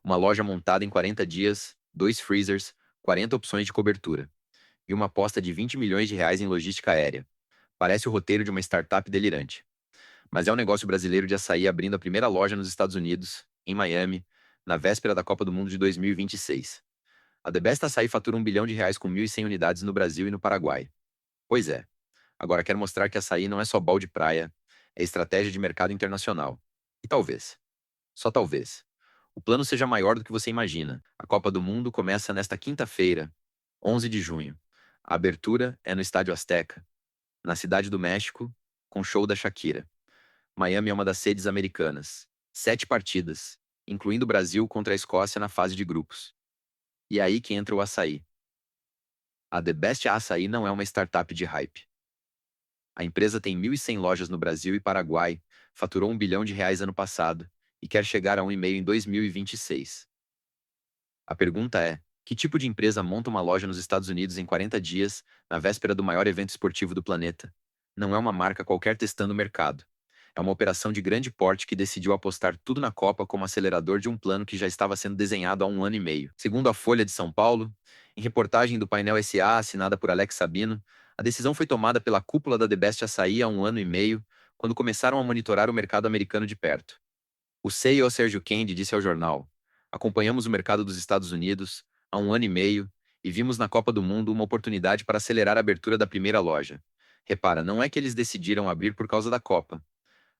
Uma loja montada em 40 dias, 2 freezers, 40 opções de cobertura. E uma aposta de 20 milhões de reais em logística aérea. Parece o roteiro de uma startup delirante. Mas é um negócio brasileiro de açaí abrindo a primeira loja nos Estados Unidos, em Miami, na véspera da Copa do Mundo de 2026. A The Best Açaí fatura R$ 1 bilhão com 1.100 unidades no Brasil e no Paraguai. Pois é. Agora quero mostrar que açaí não é só balde de praia, é estratégia de mercado internacional. E talvez, só talvez, o plano seja maior do que você imagina. A Copa do Mundo começa nesta quinta-feira, 11 de junho. A abertura é no Estádio Azteca, na Cidade do México, com show da Shakira. Miami é uma das sedes americanas. 7 partidas, incluindo o Brasil contra a Escócia na fase de grupos. E é aí que entra o açaí. A The Best Açaí não é uma startup de hype. A empresa tem 1.100 lojas no Brasil e Paraguai, faturou R$ 1 bilhão ano passado e quer chegar a 1,5 em 2026. A pergunta é: que tipo de empresa monta uma loja nos Estados Unidos em 40 dias, na véspera do maior evento esportivo do planeta? Não é uma marca qualquer testando o mercado. É uma operação de grande porte que decidiu apostar tudo na Copa como acelerador de um plano que já estava sendo desenhado há 1 ano e meio. Segundo a Folha de São Paulo, em reportagem do Painel SA assinada por Alex Sabino, a decisão foi tomada pela cúpula da The Best Açaí há 1 ano e meio, quando começaram a monitorar o mercado americano de perto. O CEO Sérgio Kendi disse ao jornal: acompanhamos o mercado dos Estados Unidos há 1 ano e meio e vimos na Copa do Mundo uma oportunidade para acelerar a abertura da primeira loja. Repara, não é que eles decidiram abrir por causa da Copa.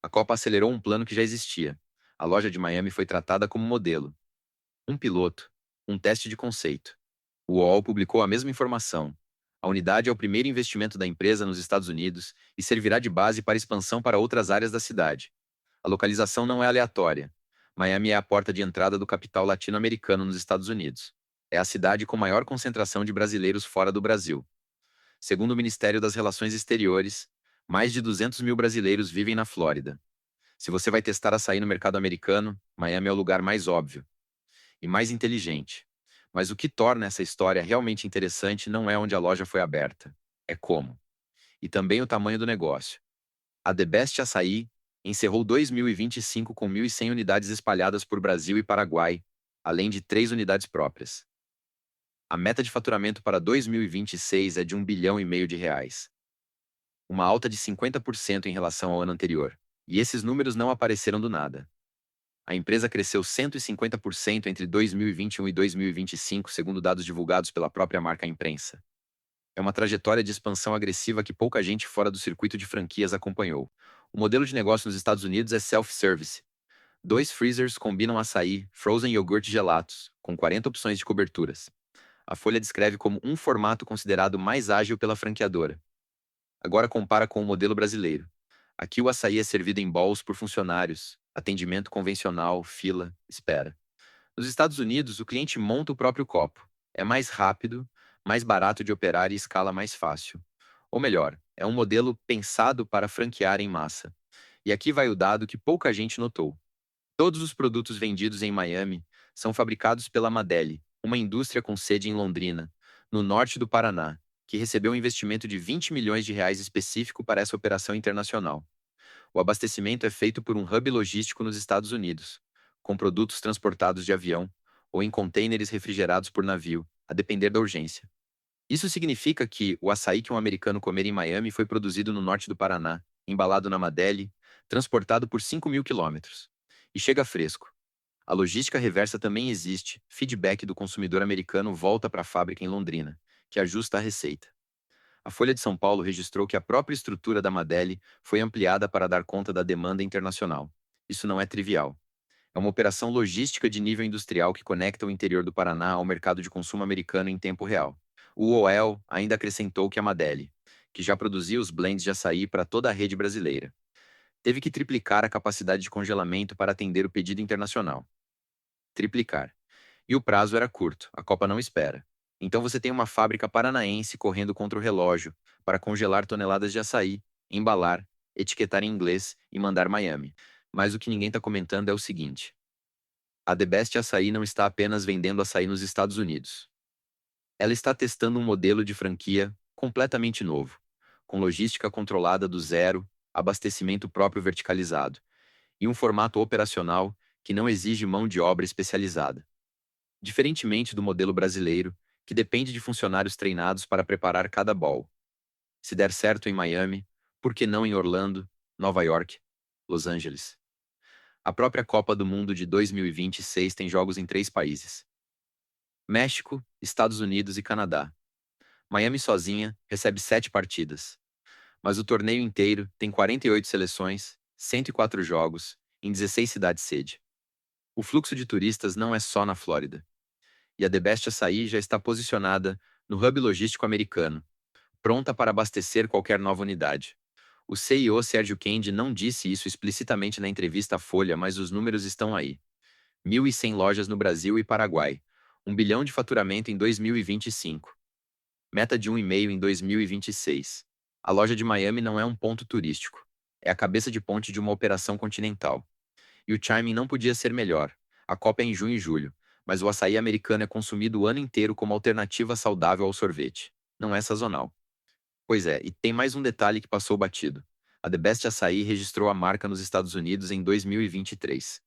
A Copa acelerou um plano que já existia. A loja de Miami foi tratada como modelo. Um piloto. Um teste de conceito. O UOL publicou a mesma informação. A unidade é o primeiro investimento da empresa nos Estados Unidos e servirá de base para expansão para outras áreas da cidade. A localização não é aleatória. Miami é a porta de entrada do capital latino-americano nos Estados Unidos. É a cidade com maior concentração de brasileiros fora do Brasil. Segundo o Ministério das Relações Exteriores, mais de 200 mil brasileiros vivem na Flórida. Se você vai testar açaí no mercado americano, Miami é o lugar mais óbvio e mais inteligente. Mas o que torna essa história realmente interessante não é onde a loja foi aberta, é como. E também o tamanho do negócio. A The Best Açaí encerrou 2025 com 1.100 unidades espalhadas por Brasil e Paraguai, além de 3 unidades próprias. A meta de faturamento para 2026 é de R$ 1,5 bilhão. Uma alta de 50% em relação ao ano anterior. E esses números não apareceram do nada. A empresa cresceu 150% entre 2021 e 2025, segundo dados divulgados pela própria marca à imprensa. É uma trajetória de expansão agressiva que pouca gente fora do circuito de franquias acompanhou. O modelo de negócio nos Estados Unidos é self-service. 2 freezers combinam açaí, frozen iogurte e gelatos, com 40 opções de coberturas. A Folha descreve como um formato considerado mais ágil pela franqueadora. Agora compara com o modelo brasileiro. Aqui o açaí é servido em bowls por funcionários, atendimento convencional, fila, espera. Nos Estados Unidos, o cliente monta o próprio copo. É mais rápido, mais barato de operar e escala mais fácil. Ou melhor, é um modelo pensado para franquear em massa. E aqui vai o dado que pouca gente notou. Todos os produtos vendidos em Miami são fabricados pela Madeli, uma indústria com sede em Londrina, no norte do Paraná, que recebeu um investimento de R$ 20 milhões específico para essa operação internacional. O abastecimento é feito por um hub logístico nos Estados Unidos, com produtos transportados de avião ou em contêineres refrigerados por navio, a depender da urgência. Isso significa que o açaí que um americano comer em Miami foi produzido no norte do Paraná, embalado na Madeli, transportado por 5.000 quilômetros. E chega fresco. A logística reversa também existe, feedback do consumidor americano volta para a fábrica em Londrina, que ajusta a receita. A Folha de São Paulo registrou que a própria estrutura da Madeli foi ampliada para dar conta da demanda internacional. Isso não é trivial. É uma operação logística de nível industrial que conecta o interior do Paraná ao mercado de consumo americano em tempo real. O OEL ainda acrescentou que a Madeli, que já produzia os blends de açaí para toda a rede brasileira, teve que triplicar a capacidade de congelamento para atender o pedido internacional. Triplicar. E o prazo era curto, a Copa não espera. Então você tem uma fábrica paranaense correndo contra o relógio para congelar toneladas de açaí, embalar, etiquetar em inglês e mandar Miami. Mas o que ninguém está comentando é o seguinte: a The Best Açaí não está apenas vendendo açaí nos Estados Unidos. Ela está testando um modelo de franquia completamente novo, com logística controlada do zero, abastecimento próprio verticalizado e um formato operacional que não exige mão de obra especializada. diferentemente do modelo brasileiro, que depende de funcionários treinados para preparar cada bowl. Se der certo em Miami, por que não em Orlando, Nova York, Los Angeles? A própria Copa do Mundo de 2026 tem jogos em 3 países: México, Estados Unidos e Canadá. Miami sozinha recebe 7 partidas, mas o torneio inteiro tem 48 seleções, 104 jogos, em 16 cidades sede. O fluxo de turistas não é só na Flórida. E a The Best Açaí já está posicionada no hub logístico americano, pronta para abastecer qualquer nova unidade. O CEO Sérgio Kendi não disse isso explicitamente na entrevista à Folha, mas os números estão aí. 1.100 lojas no Brasil e Paraguai. 1 bilhão de faturamento em 2025. Meta de 1,5 em 2026. A loja de Miami não é um ponto turístico. É a cabeça de ponte de uma operação continental. E o timing não podia ser melhor. A Copa é em junho e julho, mas o açaí americano é consumido o ano inteiro como alternativa saudável ao sorvete. Não é sazonal. Pois é, e tem mais um detalhe que passou batido. A The Best Açaí registrou a marca nos Estados Unidos em 2023,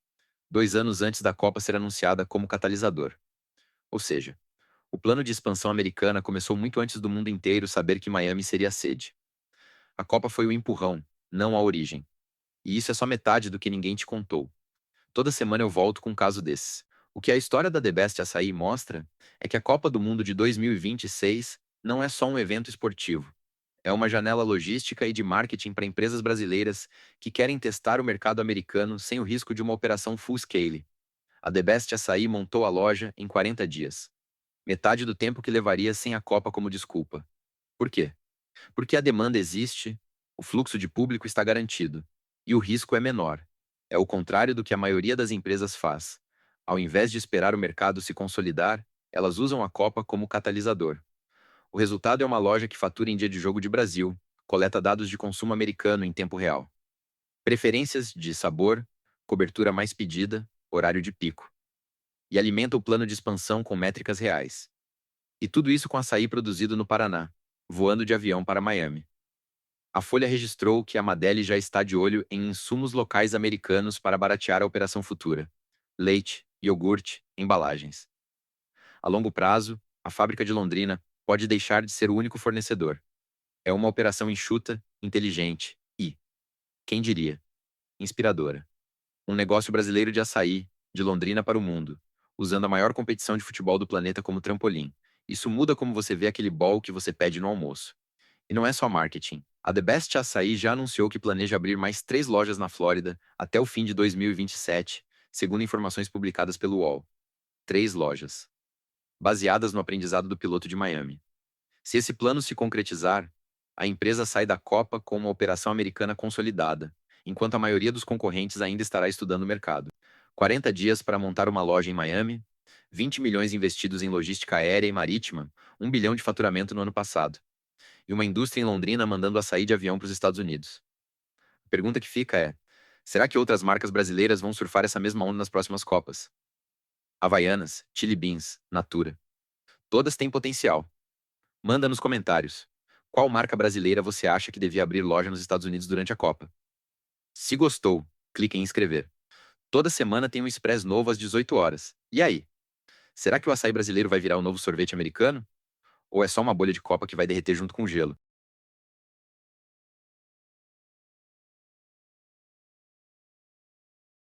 2 anos antes da Copa ser anunciada como catalisador. Ou seja, o plano de expansão americana começou muito antes do mundo inteiro saber que Miami seria a sede. A Copa foi o empurrão, não a origem. E isso é só metade do que ninguém te contou. Toda semana eu volto com um caso desses. O que a história da The Best Açaí mostra é que a Copa do Mundo de 2026 não é só um evento esportivo. É uma janela logística e de marketing para empresas brasileiras que querem testar o mercado americano sem o risco de uma operação full scale. A The Best Açaí montou a loja em 40 dias. Metade do tempo que levaria sem a Copa como desculpa. Por quê? Porque a demanda existe, o fluxo de público está garantido, e o risco é menor. É o contrário do que a maioria das empresas faz. Ao invés de esperar o mercado se consolidar, elas usam a Copa como catalisador. O resultado é uma loja que fatura em dia de jogo de Brasil, coleta dados de consumo americano em tempo real. Preferências de sabor, cobertura mais pedida, horário de pico. E alimenta o plano de expansão com métricas reais. E tudo isso com açaí produzido no Paraná, voando de avião para Miami. A Folha registrou que a Madeli já está de olho em insumos locais americanos para baratear a operação futura: leite, iogurte, embalagens. A longo prazo, a fábrica de Londrina pode deixar de ser o único fornecedor. É uma operação enxuta, inteligente e, quem diria, inspiradora. Um negócio brasileiro de açaí, de Londrina para o mundo, usando a maior competição de futebol do planeta como trampolim. Isso muda como você vê aquele bowl que você pede no almoço. E não é só marketing. A The Best Açaí já anunciou que planeja abrir mais 3 lojas na Flórida até o fim de 2027, segundo informações publicadas pelo UOL. 3 lojas. Baseadas no aprendizado do piloto de Miami. Se esse plano se concretizar, a empresa sai da Copa com uma operação americana consolidada, enquanto a maioria dos concorrentes ainda estará estudando o mercado. 40 dias para montar uma loja em Miami, 20 milhões investidos em logística aérea e marítima, 1 bilhão de faturamento no ano passado. E uma indústria em Londrina mandando açaí de avião para os Estados Unidos. A pergunta que fica é: será que outras marcas brasileiras vão surfar essa mesma onda nas próximas Copas? Havaianas, Chili Beans, Natura. Todas têm potencial. Manda nos comentários. Qual marca brasileira você acha que devia abrir loja nos Estados Unidos durante a Copa? Se gostou, clique em inscrever. Toda semana tem um Express novo às 18 horas. E aí? Será que o açaí brasileiro vai virar o novo sorvete americano? Ou é só uma bolha de Copa que vai derreter junto com o gelo?